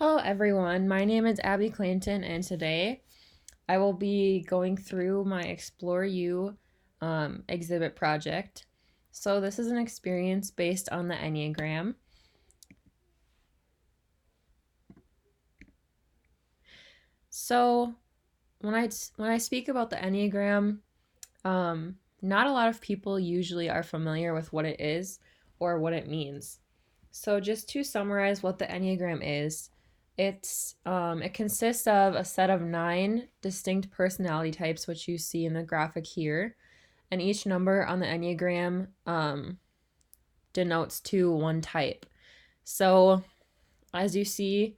Hello, everyone. My name is Abby Clanton, and today I will be going through my Explore You exhibit project. So, this is an experience based on the Enneagram. So, when I speak about the Enneagram, not a lot of people usually are familiar with what it is or what it means. So, just to summarize what the Enneagram is, it consists of a set of 9 distinct personality types, which you see in the graphic here, and each number on the Enneagram denotes to one type. So, as you see,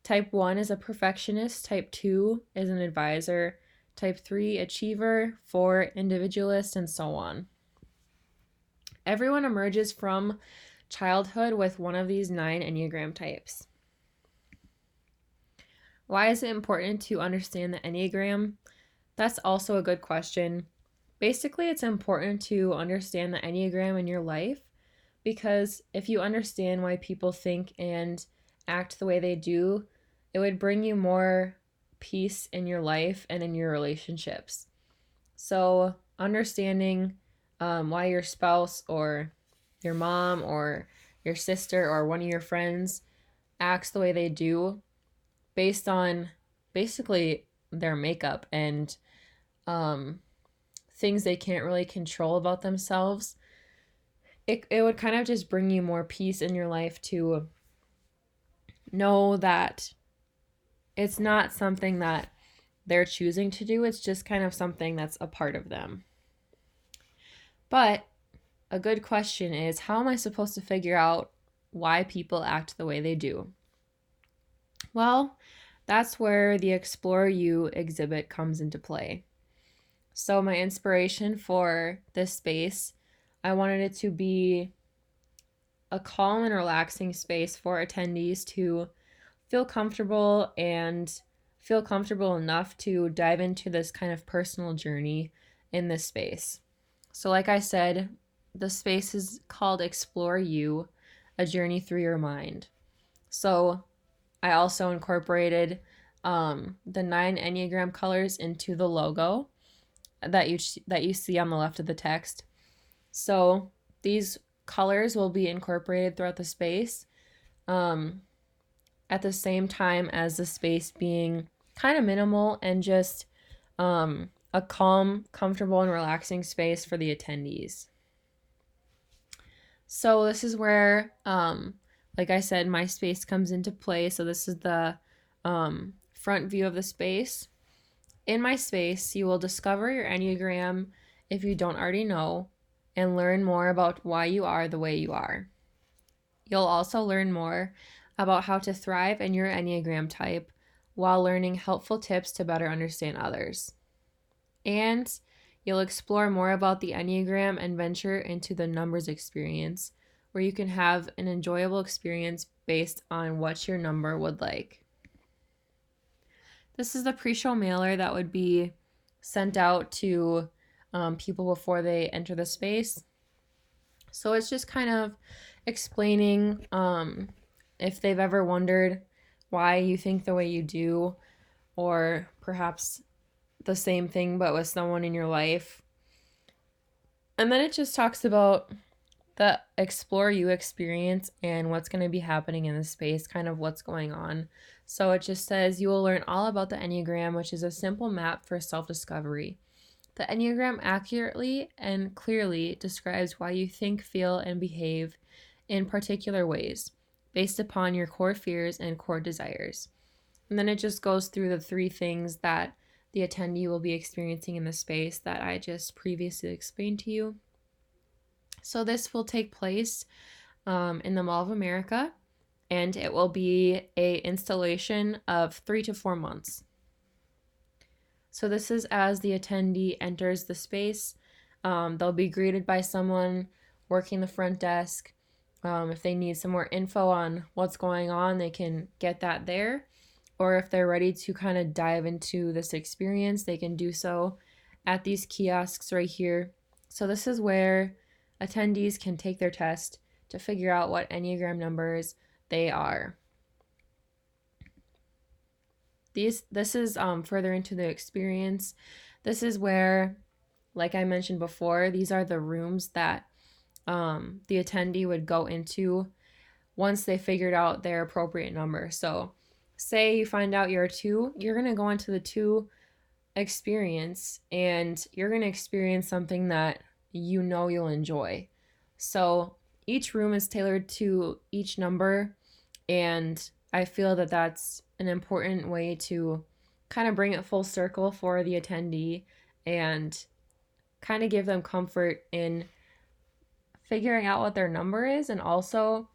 type 1 is a perfectionist, type 2 is an advisor, type 3 achiever, 4 individualist, and so on. Everyone emerges from childhood with one of these 9 Enneagram types. Why is it important to understand the Enneagram? That's also a good question. Basically, it's important to understand the Enneagram in your life because if you understand why people think and act the way they do, it would bring you more peace in your life and in your relationships. So, understanding why your spouse or your mom or your sister or one of your friends acts the way they do based on basically their makeup and um, things they can't really control about themselves, it would kind of just bring you more peace in your life to know that it's not something that they're choosing to do, it's just kind of something that's a part of them. But a good question is, how am I supposed to figure out why people act the way they do? Well, that's where the Explore You exhibit comes into play. So, my inspiration for this space, I wanted it to be a calm and relaxing space for attendees to feel comfortable and feel comfortable enough to dive into this kind of personal journey in this space. So, like I said, the space is called Explore You, a journey through your mind. So, I also incorporated the 9 Enneagram colors into the logo that you see on the left of the text. So these colors will be incorporated throughout the space um, at the same time as the space being kind of minimal and just a calm, comfortable, and relaxing space for the attendees. So this is where, like I said, my space comes into play. So this is the front view of the space. In my space, you will discover your Enneagram if you don't already know and learn more about why you are the way you are. You'll also learn more about how to thrive in your Enneagram type while learning helpful tips to better understand others. And you'll explore more about the Enneagram and venture into the numbers experience, where you can have an enjoyable experience based on what your number would like. This is the pre-show mailer that would be sent out to people before they enter the space. So it's just kind of explaining if they've ever wondered why you think the way you do, or perhaps the same thing but with someone in your life. And then it just talks about the Explore You experience and what's going to be happening in the space, kind of what's going on. So it just says you will learn all about the Enneagram, which is a simple map for self discovery. The Enneagram accurately and clearly describes why you think, feel, and behave in particular ways based upon your core fears and core desires. And then it just goes through the 3 things that the attendee will be experiencing in the space that I just previously explained to you. So this will take place in the Mall of America, and it will be a installation of 3 to 4 months. So this is as the attendee enters the space. They'll be greeted by someone working the front desk. If they need some more info on what's going on, they can get that there. Or if they're ready to kind of dive into this experience, they can do so at these kiosks right here. So this is where attendees can take their test to figure out what Enneagram numbers they are. This is further into the experience. This is where, like I mentioned before, these are the rooms that the attendee would go into once they figured out their appropriate number. So, say you find out you're a 2, you're going to go into the 2 experience and you're going to experience something that you know you'll enjoy. So, each room is tailored to each number, and I feel that that's an important way to kind of bring it full circle for the attendee and kind of give them comfort in figuring out what their number is, and also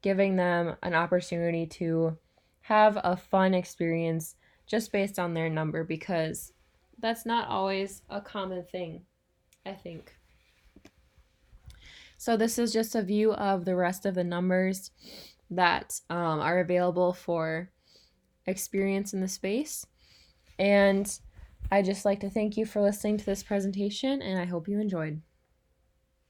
giving them an opportunity to have a fun experience just based on their number, because that's not always a common thing, I think. So, this is just a view of the rest of the numbers that are available for experience in the space. And I just like to thank you for listening to this presentation, and I hope you enjoyed.